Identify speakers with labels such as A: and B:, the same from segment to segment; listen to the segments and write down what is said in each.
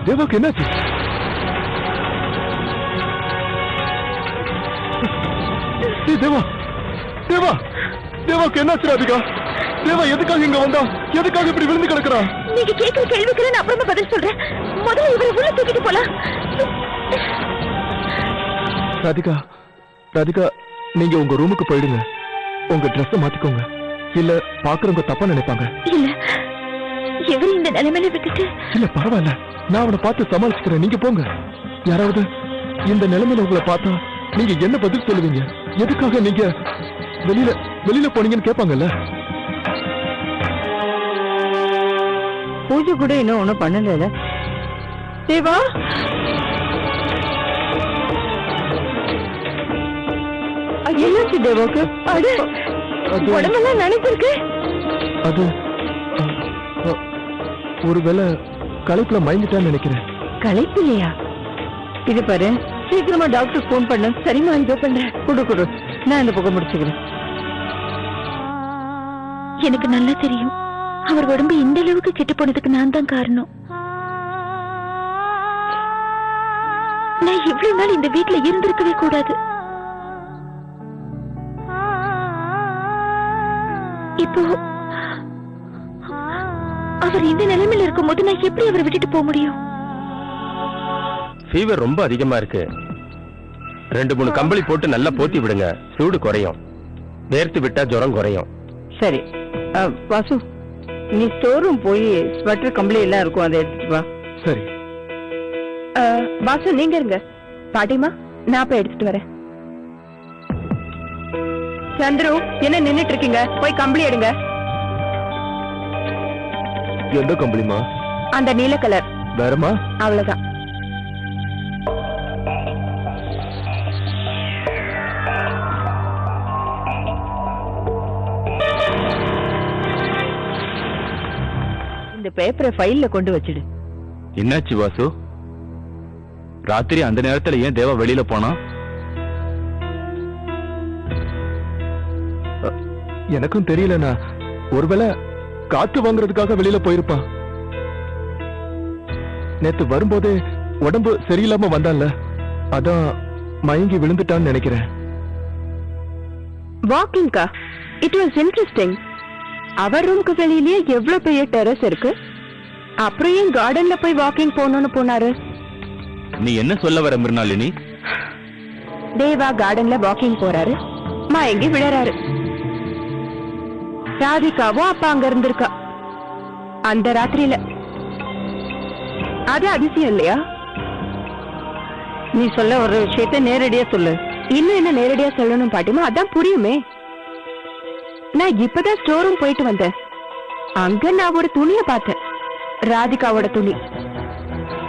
A: தேவாக்கு என்னாச்சு? தேவா தேவா தேவாக்கு என்னாச்சு? ராதிகா தேவா எதுக்காக இங்க வந்தா? எதுக்காக இப்படி விழுந்து கிடக்குறா?
B: நீங்க கேட்கிற கேள்விக்கு நான் அப்புறமா பதில் சொல்றேன். முதல்ல இவரை உள்ள தூக்கிட்டு போலாம்.
A: ராதிகா ராதிகா நீங்க உங்க ரூமுக்கு போயிடுங்க. உங்க ட்ரெஸ் மாத்திக்கோங்க. இல்ல பாக்குறவங்க தப்பா நினைப்பாங்க.
B: இல்ல எவரு இந்த நிலைமையில விட்டுட்டு.
A: இல்ல பரவாயில்ல, நான் அவனை பார்த்து சமாளிச்சுக்கிறேன். நீங்க போங்க. யாராவது இந்த நிலைமையில உங்களை பார்த்தா நீங்க என்ன பதில் சொல்லுவீங்க? எதுக்காக நீங்க வெளியில போனீங்கன்னு கேட்பாங்கல்ல.
C: பூஜை கூட இன்னும் ஒண்ணும் பண்ணல. தேவா என்னாச்சு தேவாக்கு?
B: உடம்பெல்லாம் நினைச்சிருக்கு.
A: அது ஒருவேளை களைப்புல மயங்கிட்டான்னு நினைக்கிறேன்.
B: களைப்பு இல்லையா?
C: இது பாரு, சீக்கிரமா டாக்டர் போன் பண்ண.
B: சரிமா, இதோ பண்றேன்.
C: குடு நான் இந்த பக்கம் முடிச்சுக்கிறேன்.
B: எனக்கு நல்லா தெரியும் அவர் உடம்பு இந்த அளவுக்கு கெட்டு போனதுக்கு நான் தான் காரணம். நான் இவ்வளவு நாள் இந்த வீட்டுல இருந்திருக்கவே கூடாது. இப்போ அவர் இந்த நிலைமையில இருக்கும் போது நான் எப்படி அவரை விட்டுட்டு போக முடியும்?
D: ஃபீவர் ரொம்ப அதிகமா இருக்கு. 2-3 கம்பளி போட்டு நல்லா போத்தி விடுங்க. சூடு குறையும். வேர்த்து விட்டா ஜுரம் குறையும்.
C: சரி வாசு, நீ ஸ்டோர் ரூம் போய் ஸ்வெட்டர் கம்பளி எல்லாம் இருக்கும், அதை எடுத்துட்டு வா.
A: சரி
B: வாசு நீங்க இருங்க. பாட்டிமா நான் போய் எடுத்துட்டு வரேன். சந்துரு என்ன நின்னுட்டு இருக்கீங்க? போய் கம்பளி எடுங்க.
A: எந்த கம்பளிமா?
B: அந்த நீல கலர்.
A: வேறமா?
B: அவ்வளவுதான்.
C: இந்த பேப்பரை ஃபைல்ல கொண்டு வச்சிடு.
D: என்னாச்சு வாசு? ராத்திரி அந்த நேரத்துல ஏன் தேவா வெளியில போனா?
A: எனக்கும் தெரியலண்ணா. ஒருவேளை காத்து வாங்குறதுக்காக வெளியில போயிருப்பான். நேத்து வரும்போதே உடம்பு சரியில்லாம வந்தான்ல, அதான் மயங்கி விழுந்துட்டான்னு நினைக்கிறேன்.
B: வாக்கிங்கா? It was interesting. அவர் ரூமுக்கு வெளியிலேயே எவ்வளவு பெரிய டெரஸ் இருக்கு. அப்புறம் ஏன் கார்டன்ல போய் வாக்கிங் போகணும்னு போனாரு?
D: நீ என்ன சொல்ல வர மிருனாலினி?
B: தேவா கார்டன்ல வாக்கிங் போறாரு, மயங்கி விழறாரு. ராதிகாவும் அப்பா அங்க இருந்திருக்கா அந்த ராத்திரியில. அது அதிசயம் இல்லையா?
C: நீ சொல்ல ஒரு விஷயத்தை நேரடியா சொல்லு.
B: இன்னும் என்ன நேரடியா சொல்லணும் பாட்டிமா? அதான் புரியுமே. நான் இப்பதான் ஸ்டோர் ரூம் போயிட்டு வந்தேன். அங்க நான் ஒரு துணிய பார்த்தேன். ராதிகாவோட துணி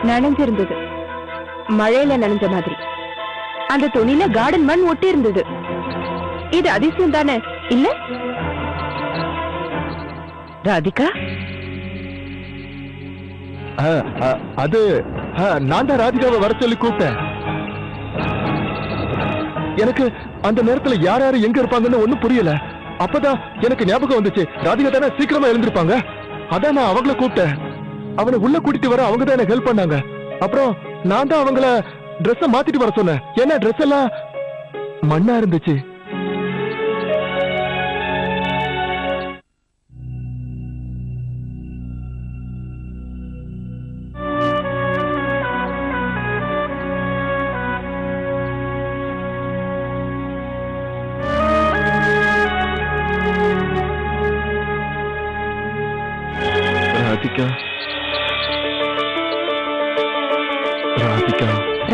B: நனைஞ்சிருந்தது, மழையில நனைஞ்ச மாதிரி. அந்த துணியில கார்டன் மண் ஒட்டி இருந்தது. இது அதிசயம் தானே இல்ல? ராதிகா
A: அது நான் தான் ராதிகாவை வர சொல்லி கூப்பிட்டேன். எனக்கு அந்த நேரத்துல யார் யாரு எங்க இருப்பாங்கன்னு ஒண்ணும் புரியல. அப்பதான் எனக்கு ஞாபகம் வந்துச்சு, ராதிகா தானே சீக்கிரமா எழுந்திருப்பாங்க. அதான் நான் அவங்கள கூப்பிட்டேன். அவனை உள்ள கூட்டிட்டு வர அவங்க தான் எனக்கு ஹெல்ப் பண்ணாங்க. அப்புறம் நான் தான் அவங்கள ட்ரெஸ் மாத்திட்டு வர சொன்னேன். ஏன்னா ட்ரெஸ் எல்லாம் மண்ணா இருந்துச்சு.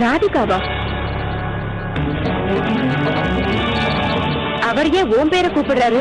B: ராதிகாவா? அவர் ஏன் உன் பேரை கூப்பிடுறாரு?